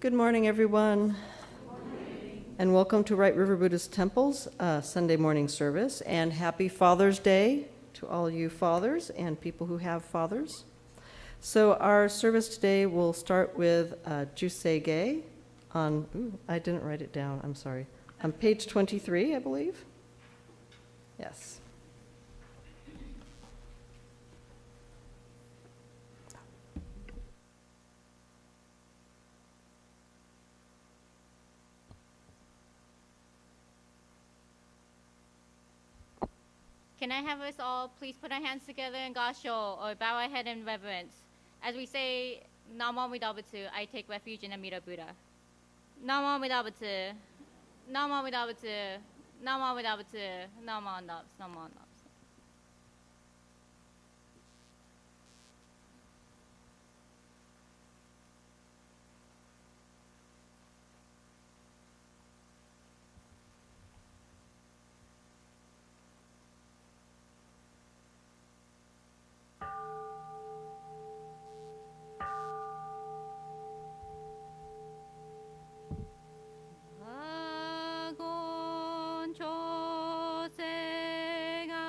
Good morning, everyone. And welcome to Wright River Buddhist Temple's Sunday morning service. And happy Father's Day to all you fathers and people who have fathers. So our service today will start with Jusei on, I didn't write it down, I'm sorry. On page 23, I believe. Yes. Can I have us all please put our hands together in Gasho or bow our head in reverence? As we say, Namo Amida Butsu, I take refuge in Amida Buddha. Namo Amida Butsu, Namo Amida Butsu, Namo Amida Butsu, Namo Amida Butsu, Namo Amida Butsu. Agon chose ga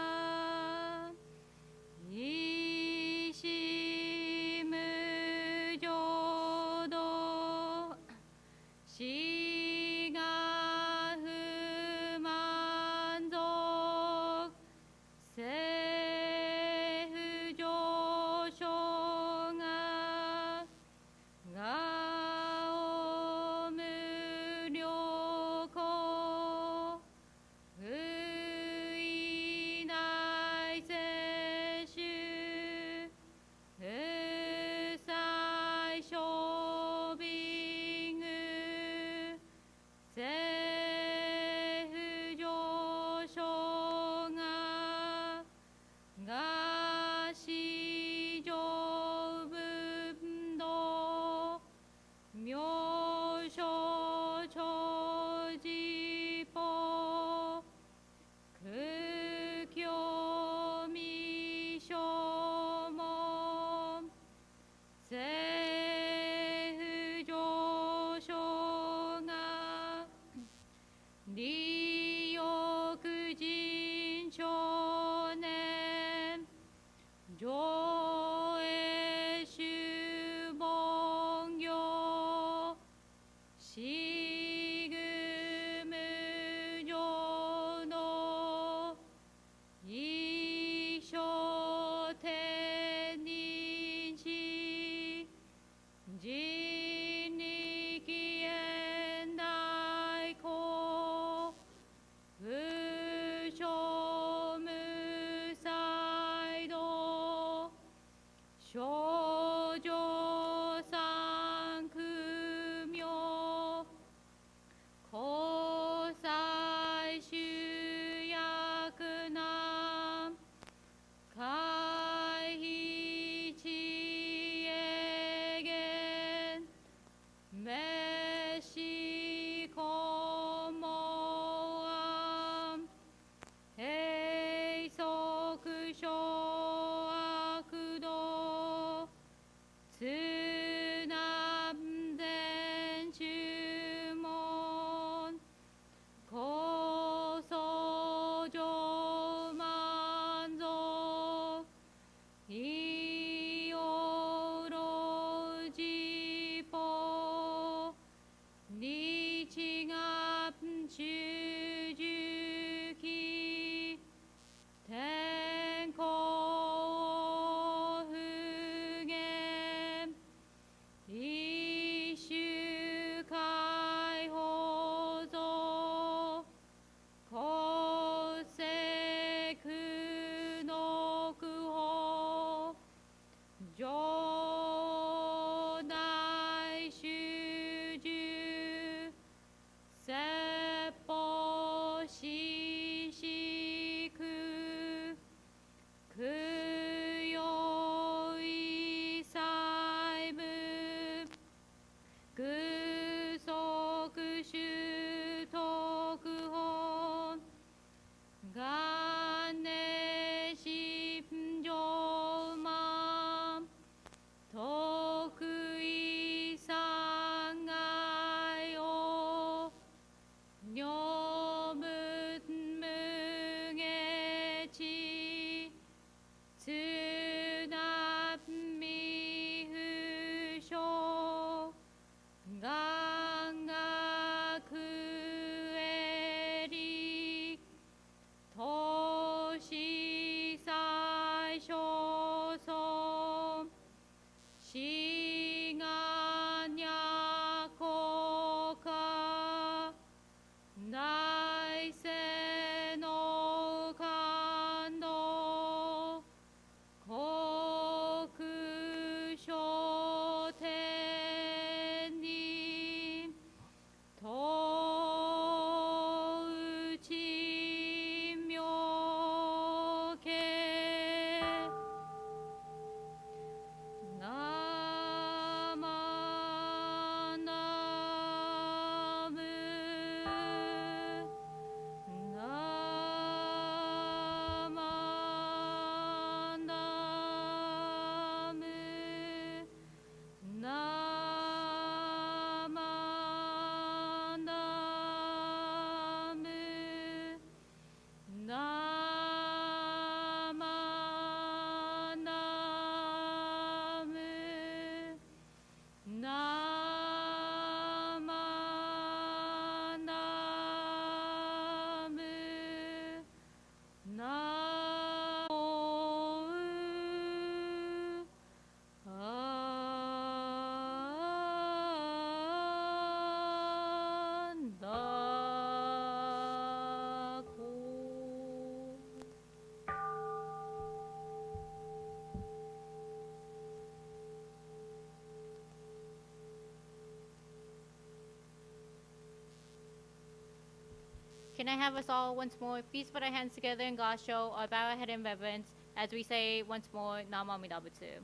Can I have us all once more please put our hands together in Gasho or bow our head in reverence as we say once more Nam Myoho Butsu.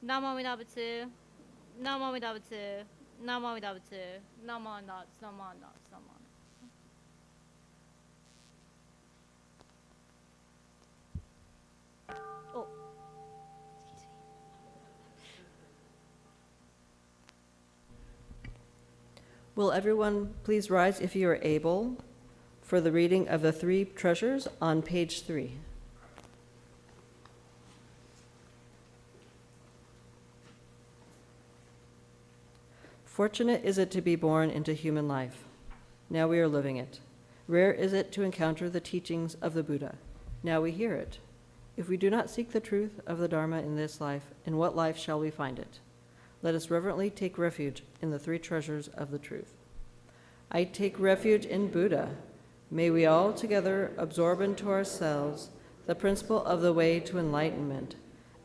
Nam Myoho Butsu. Nam Myoho Butsu. Nam Myoho Butsu. Nam Myoho Butsu. Nam Myoho Butsu. Nam Myoho Butsu. Oh. Excuse me. Will everyone please rise if you are able for the reading of the three treasures on page 3. Fortunate is it to be born into human life. Now we are living it. Rare is it to encounter the teachings of the Buddha. Now we hear it. If we do not seek the truth of the Dharma in this life, in what life shall we find it? Let us reverently take refuge in the three treasures of the truth. I take refuge in Buddha. May we all together absorb into ourselves the principle of the way to enlightenment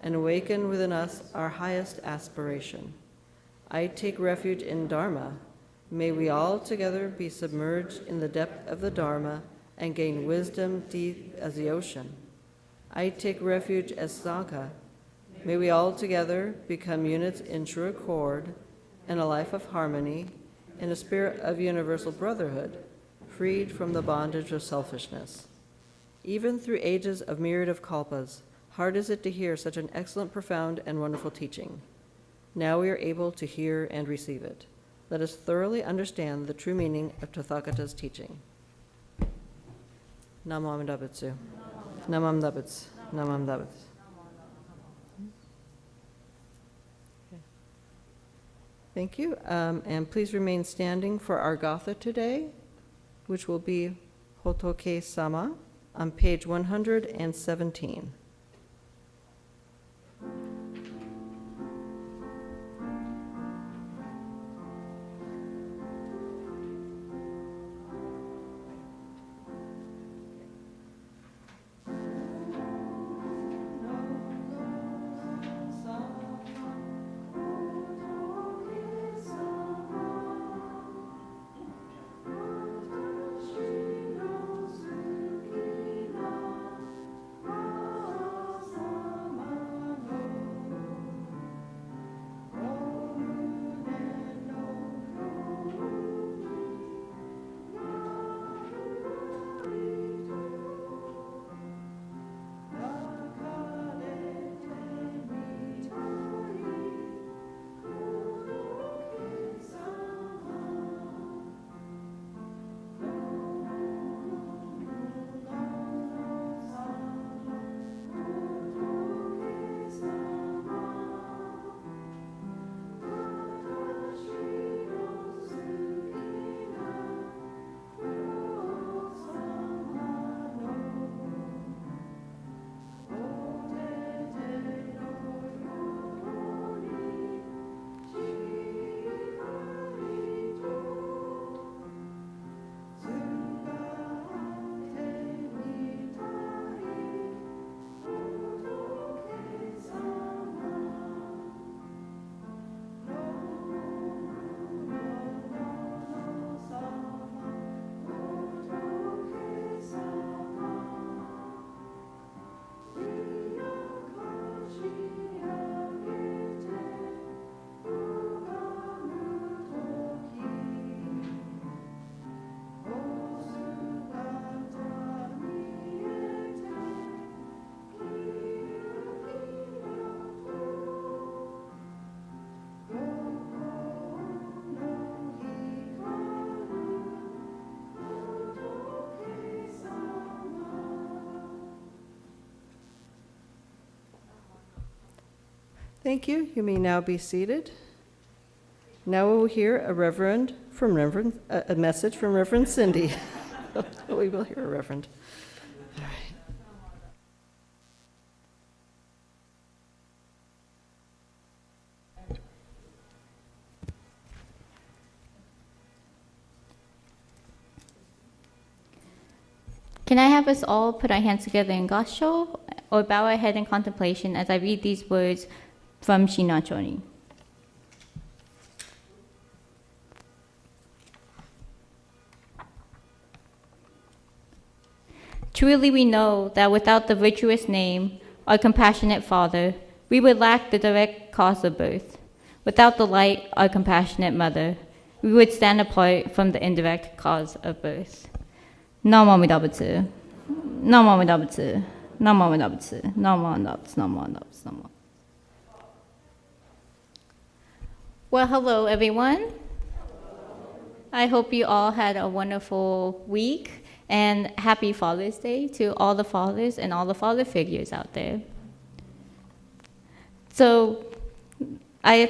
and awaken within us our highest aspiration. I take refuge in Dharma. May we all together be submerged in the depth of the Dharma and gain wisdom deep as the ocean. I take refuge as Sangha. May we all together become units in true accord and a life of harmony in a spirit of universal brotherhood, freed from the bondage of selfishness. Even through ages of myriad of kalpas, hard is it to hear such an excellent, profound, and wonderful teaching. Now we are able to hear and receive it. Let us thoroughly understand the true meaning of Tathagata's teaching. Namo Amida Butsu. Namo Amida Butsu. Namo Amida Butsu. Thank you. And please remain standing for our Gatha today, which will be Hotoke-sama on page 117. Thank you. You may now be seated. Now we will hear a message from Reverend Cindy. We will hear a reverend. All right. Can I have us all put our hands together in Gasho or bow our head in contemplation as I read these words from Shinachoni? Truly we know that without the virtuous name, our compassionate Father, we would lack the direct cause of birth. Without the light, our compassionate Mother, we would stand apart from the indirect cause of birth. Namo Amida Butsu. Namo Amida Butsu. Namo Amida Butsu. Namo Amida Butsu. Namo Amida Butsu. Namo. Well, hello, everyone. I hope you all had a wonderful week, and happy Father's Day to all the fathers and all the father figures out there. So I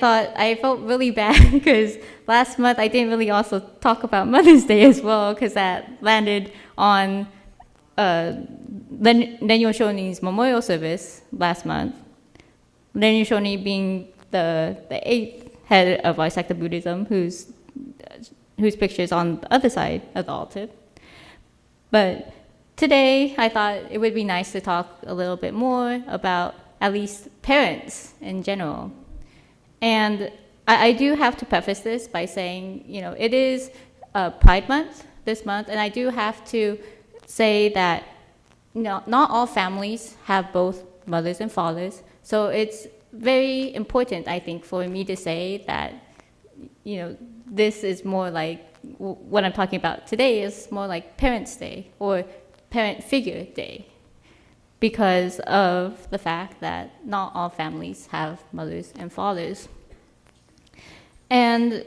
felt really bad because last month I didn't really also talk about Mother's Day as well, because that landed on Renyo Shoni's memorial service last month. Renyo Shoni being the eighth head of our sect of Buddhism, whose picture is on the other side of the altar. But today, I thought it would be nice to talk a little bit more about at least parents in general. And I do have to preface this by saying, it is Pride Month this month, and I do have to say that not all families have both mothers and fathers. So it's very important, I think, for me to say that, this is more like, what I'm talking about today is more like Parents' Day or Parent Figure Day, because of the fact that not all families have mothers and fathers. And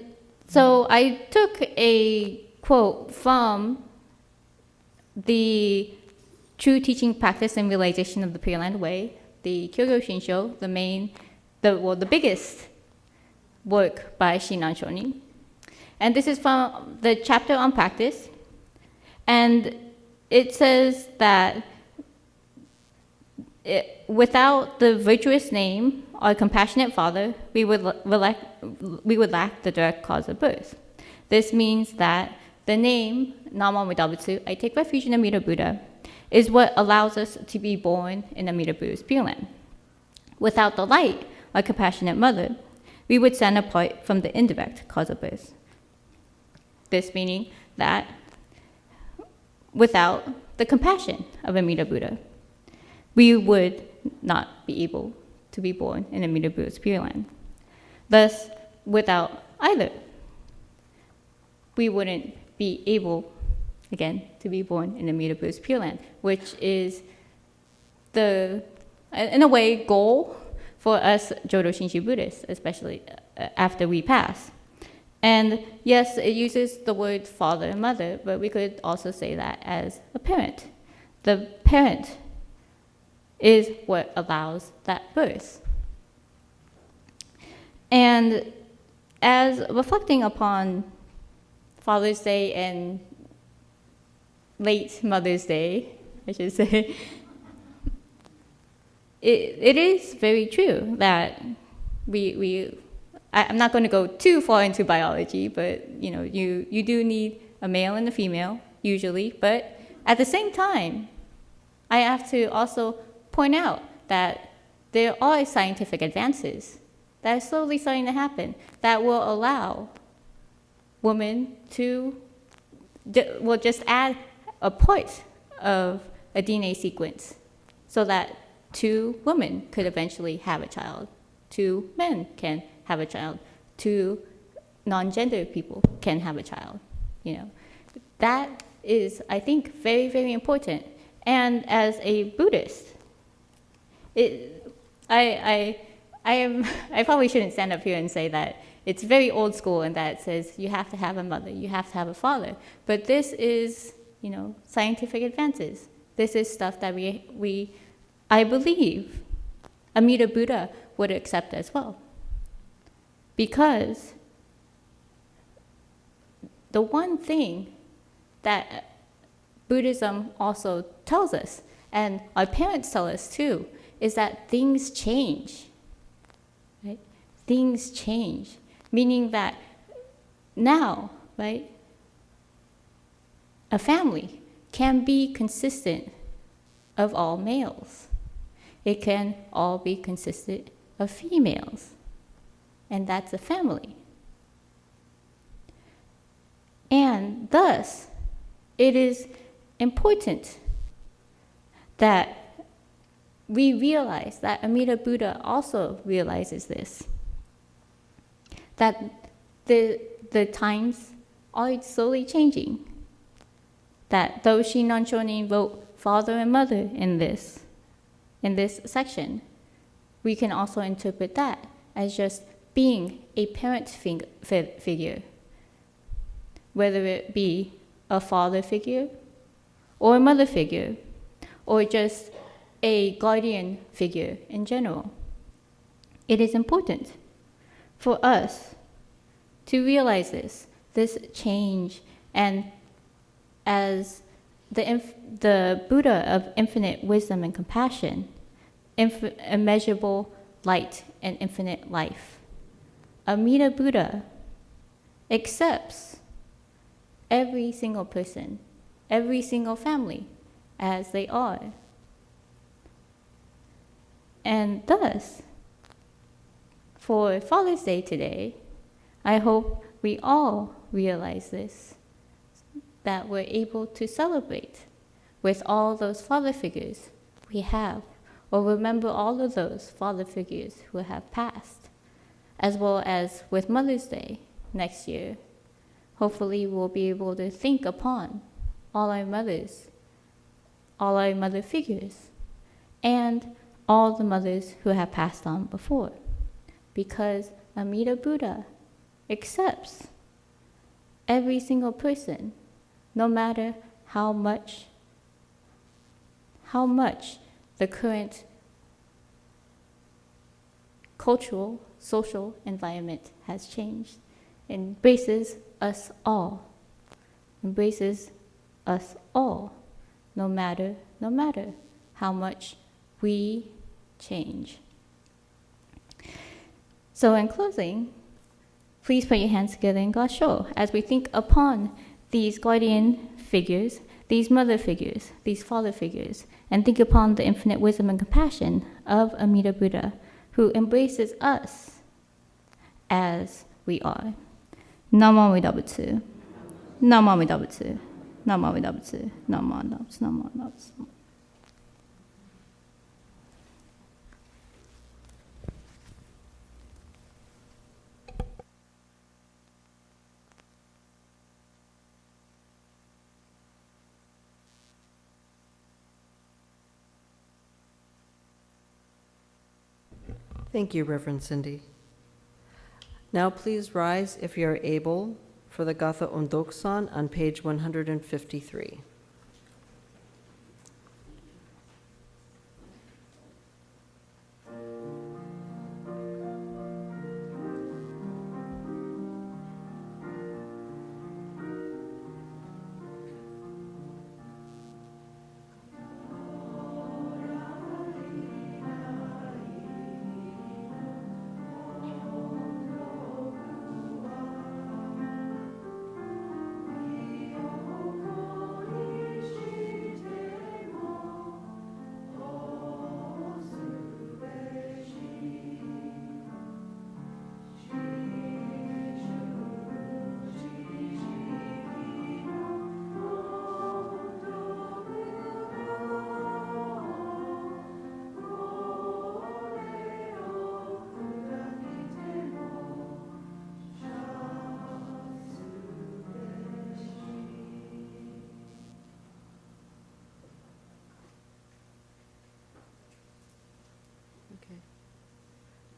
so I took a quote from the True Teaching, Practice, and Realization of the Pure Land Way, the Kyogo Shinsho, the biggest work by Shinran Shonin. And this is from the chapter on practice. And it says that without the virtuous name, our compassionate Father, we would lack the direct cause of birth. This means that the name, Namo Amida Butsu, I take refuge in Amida Buddha, is what allows us to be born in Amida Buddha's Pure Land. Without the light, our compassionate Mother, we would stand apart from the indirect cause of birth. This meaning that without the compassion of Amida Buddha, we would not be able to be born in Amida Buddha's Pure Land. Thus, without either, we wouldn't be able, again, to be born in Amida Buddha's Pure Land, which is the, in a way, goal for us Jodo Shinshu Buddhists, especially after we pass. And yes, it uses the word father and mother, but we could also say that as a parent. The parent is what allows that birth. And as reflecting upon Father's Day and late Mother's Day, I should say, it is very true that I'm not going to go too far into biology, but you do need a male and a female usually. But at the same time, I have to also point out that there are scientific advances that are slowly starting to happen that will allow women to just add a part of a DNA sequence so that 2 women could eventually have a child, 2 men can have a child, 2 non-gender people can have a child. That is, I think, very, very important. And as a Buddhist, I probably shouldn't stand up here and say that it's very old school and that it says you have to have a mother, you have to have a father. But this is, scientific advances. This is stuff that I believe Amida Buddha would accept as well. Because the one thing that Buddhism also tells us, and our parents tell us too, is that things change. Right? Things change. Meaning that now, right, a family can be consistent of all males. It can all be consistent of females. And that's a family. And thus, it is important that we realize that Amida Buddha also realizes this, that the times are slowly changing, that though Shinran Shonin wrote father and mother in this section, we can also interpret that as just being a parent figure, whether it be a father figure or a mother figure, or just a guardian figure in general. It is important for us to realize this change, and as the Buddha of infinite wisdom and compassion, immeasurable light and infinite life, Amida Buddha accepts every single person, every single family as they are. And thus, for Father's Day today, I hope we all realize this, that we're able to celebrate with all those father figures we have, or remember all of those father figures who have passed, as well as with Mother's Day next year. Hopefully we'll be able to think upon all our mothers, all our mother figures, and all the mothers who have passed on before, because Amida Buddha accepts every single person, no matter how much the current cultural, social environment has changed. It embraces us all, no matter how much we change. So in closing, please put your hands together in Gasho as we think upon these guardian figures, these mother figures, these father figures, and think upon the infinite wisdom and compassion of Amida Buddha, who embraces us as we are. Namo Amida Butsu. Namo Amida Butsu. Namo Amida Butsu. Namo Amida Butsu. Namo Amida Butsu. Thank you, Reverend Cindy. Now please rise if you are able for the Gatha Ondoksan on page 153.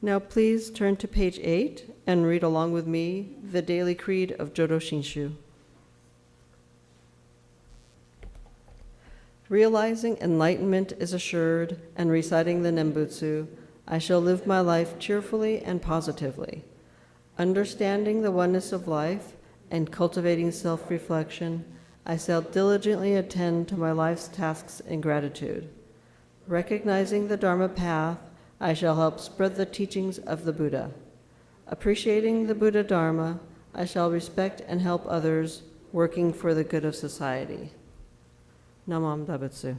Now please turn to page 8 and read along with me the Daily Creed of Jodo Shinshu. Realizing enlightenment is assured and reciting the Nembutsu, I shall live my life cheerfully and positively. Understanding the oneness of life and cultivating self-reflection, I shall diligently attend to my life's tasks in gratitude. Recognizing the Dharma path, I shall help spread the teachings of the Buddha. Appreciating the Buddha Dharma, I shall respect and help others, working for the good of society. Namo Amida Butsu.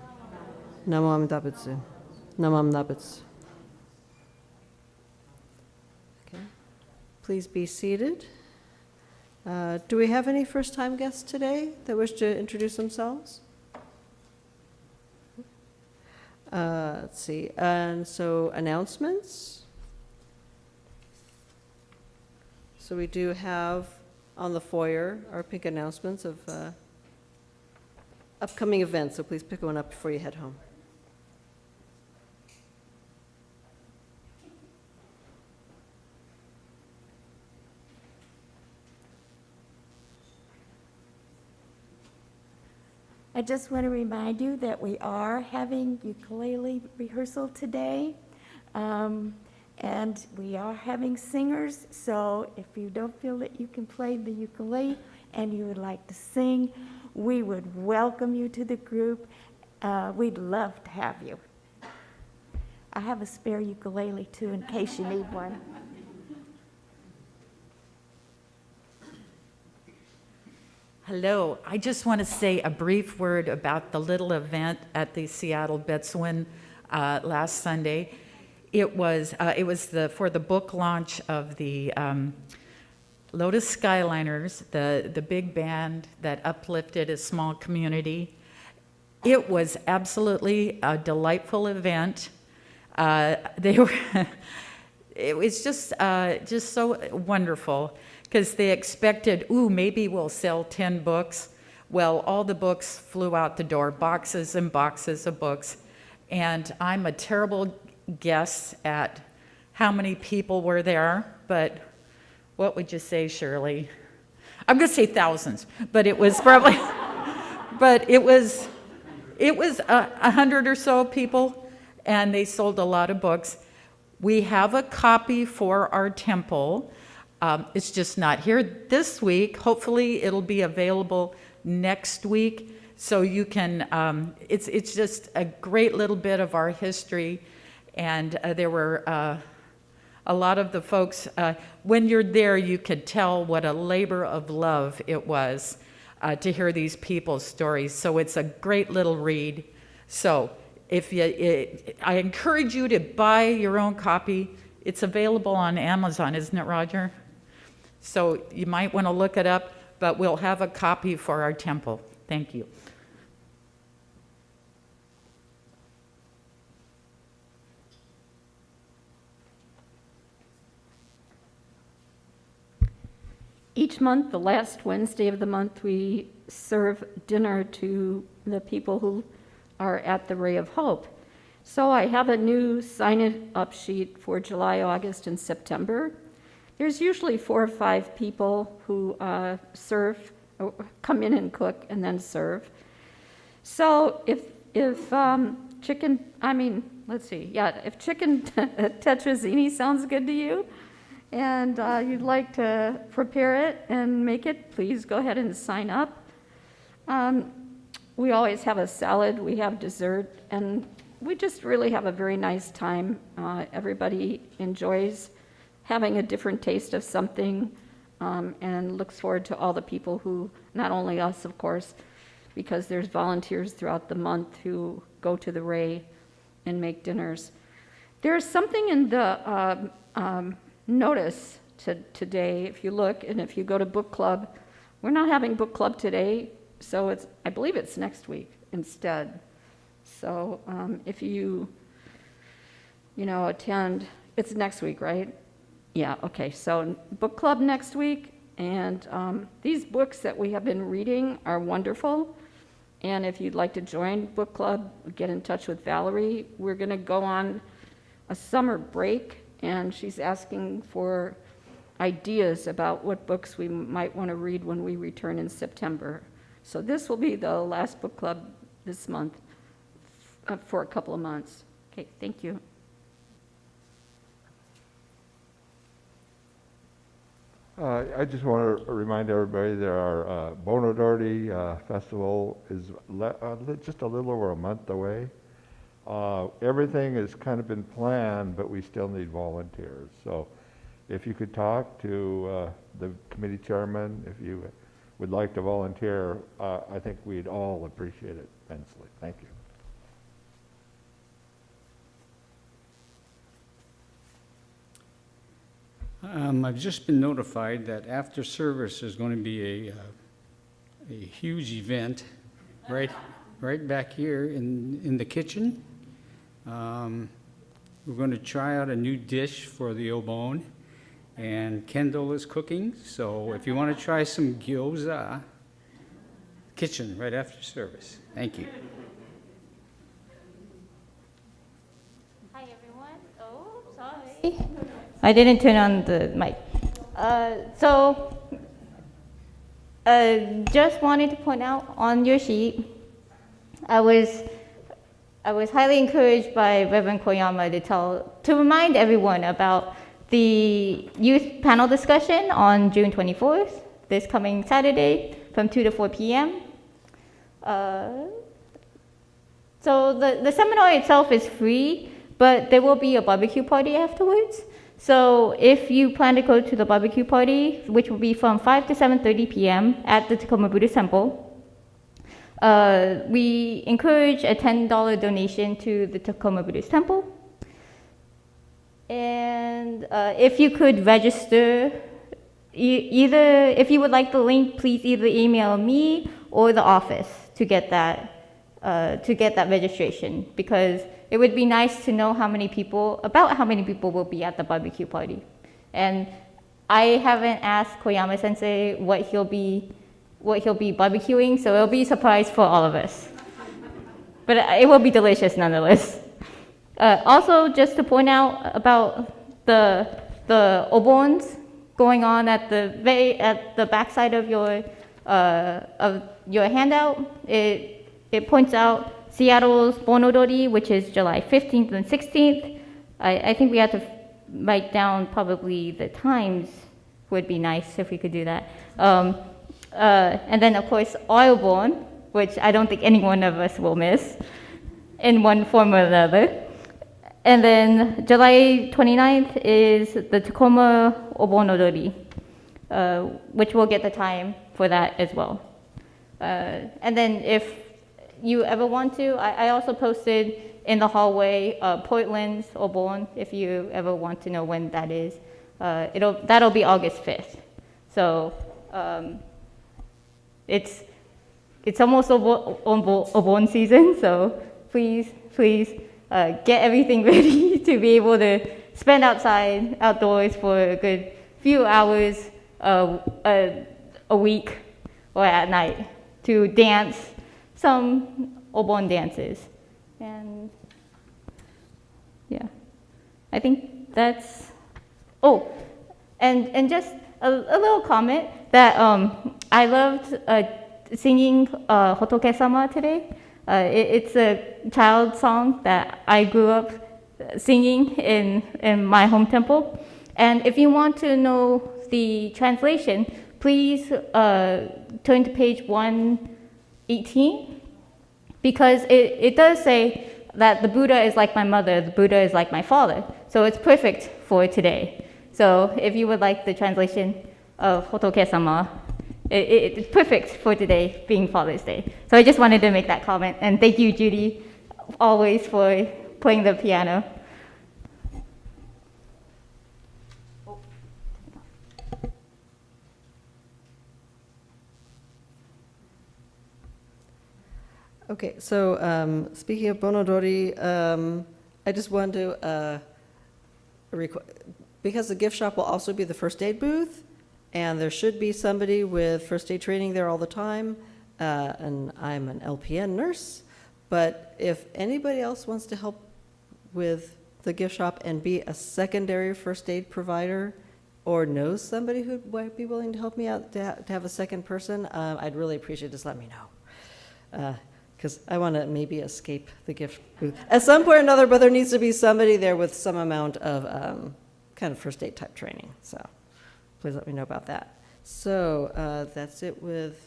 Namo Amida Butsu. Namo Amida Butsu. Okay. Please be seated. Do we have any first-time guests today that wish to introduce themselves? Let's see, and so announcements. So we do have on the foyer our pink announcements of upcoming events, so please pick one up before you head home. I just want to remind you that we are having ukulele rehearsal today. And we are having singers, so if you don't feel that you can play the ukulele and you would like to sing, we would welcome you to the group. We'd love to have you. I have a spare ukulele too, in case you need one. Hello. I just want to say a brief word about the little event at the Seattle Betsuin last Sunday. It was for the book launch of the Lotus Skyliners, the big band that uplifted a small community. It was absolutely a delightful event. They were. It was just so wonderful because they expected, maybe we'll sell 10 books. Well, all the books flew out the door, boxes and boxes of books, and I'm a terrible guess at how many people were there, but what would you say, Shirley? I'm going to say thousands, but it was probably, but it was 100 or so people, and they sold a lot of books. We have a copy for our temple. It's just not here this week. Hopefully, it'll be available next week, so you can. It's just a great little bit of our history. And there were a lot of the folks, when you're there, you could tell what a labor of love it was to hear these people's stories. So it's a great little read. So I encourage you to buy your own copy. It's available on Amazon, isn't it, Roger? So you might want to look it up, but we'll have a copy for our temple. Thank you. Each month, the last Wednesday of the month, we serve dinner to the people who are at the Ray of Hope. So I have a new sign-up sheet for July, August, and September. There's usually 4 or 5 people who serve, or come in and cook and then serve. So if chicken tetrazzini sounds good to you, and you'd like to prepare it and make it, please go ahead and sign up. We always have a salad, we have dessert, and we just really have a very nice time. Everybody enjoys having a different taste of something, and looks forward to all the people who, not only us, of course, because there's volunteers throughout the month who go to the Ray and make dinners. There's something in the notice today, if you look, and if you go to book club, we're not having book club today, so I believe it's next week instead. So if you attend, it's next week, right? Yeah, okay, so book club next week, and these books that we have been reading are wonderful, and if you'd like to join book club, get in touch with Valerie. We're gonna go on a summer break, and she's asking for ideas about what books we might want to read when we return in September. So this will be the last book club this month for a couple of months. Okay, thank you. I just want to remind everybody that our Bonadorty Festival is just a little over a month away. Everything has kind of been planned, but we still need volunteers. So if you could talk to the committee chairman, if you would like to volunteer, I think we'd all appreciate it immensely. Thank you. I've just been notified that after service there's going to be a huge event right back here in the kitchen. We're going to try out a new dish for the Obon, and Kendall is cooking, so if you want to try some gyoza, kitchen right after service. Thank you. Hi, everyone. Oh, sorry. I didn't turn on the mic. Just wanted to point out on your sheet, I was highly encouraged by Reverend Koyama to remind everyone about the youth panel discussion on June 24th, this coming Saturday from 2 to 4 p.m. So the seminar itself is free, but there will be a barbecue party afterwards. So if you plan to go to the barbecue party, which will be from 5 to 7:30 p.m. at the Tacoma Buddhist Temple, we encourage a $10 donation to the Tacoma Buddhist Temple. And if you could register, either, if you would like the link, please either email me or the office to get that registration, because it would be nice to know how many people will be at the barbecue party. And I haven't asked Koyama Sensei what he'll be barbecuing, so it'll be a surprise for all of us. But it will be delicious nonetheless. Also, just to point out about the obons going on at the backside of your handout, it points out Seattle's Bonodori, which is July 15th and 16th. I think we have to write down probably the times. Would be nice if we could do that. And then, of course, Oilborn, which I don't think any one of us will miss in one form or another. And then July 29th is the Tacoma Obonodori, which we'll get the time for that as well. And then if you ever want to, I also posted in the hallway Portland's Obon, if you ever want to know when that is. That'll be August 5th. So it's almost Obon season, so please get everything ready to be able to spend outdoors for a good few hours a week or at night to dance some Obon dances. And yeah, I think that's, and just a little comment that I loved singing Hotoke-sama today. It's a child song that I grew up singing in my home temple. And if you want to know the translation, please turn to page 118, because it does say that the Buddha is like my mother, the Buddha is like my father. So it's perfect for today. So if you would like the translation of Hotoke-sama, it's perfect for today, being Father's Day. So I just wanted to make that comment. And thank you, Judy, always for playing the piano. Okay, so speaking of Bonodori, I just wanted to, because the gift shop will also be the first aid booth, and there should be somebody with first aid training there all the time, and I'm an LPN nurse, but if anybody else wants to help with the gift shop and be a secondary first aid provider, or knows somebody who might be willing to help me out to have a second person, I'd really appreciate it. Just let me know. Because I want to maybe escape the gift booth at some point or another, but there needs to be somebody there with some amount of kind of first aid type training. So please let me know about that. So that's it with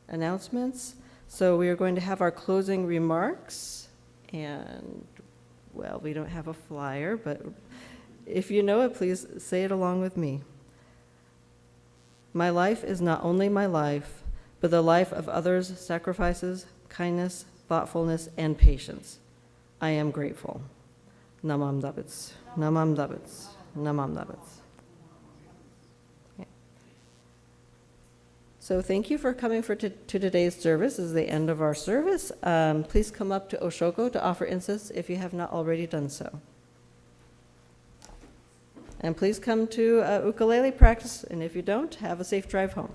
announcements. So we are going to have our closing remarks. And, well, we don't have a flyer, but if you know it, please say it along with me. My life is not only my life, but the life of others' sacrifices, kindness, thoughtfulness, and patience. I am grateful. Namam Dabits. Namam Dabits. Namam Dabits. Okay. So thank you for coming to today's service. This is the end of our service. Please come up to Oshoko to offer incense if you have not already done so. And please come to ukulele practice, and if you don't, have a safe drive home.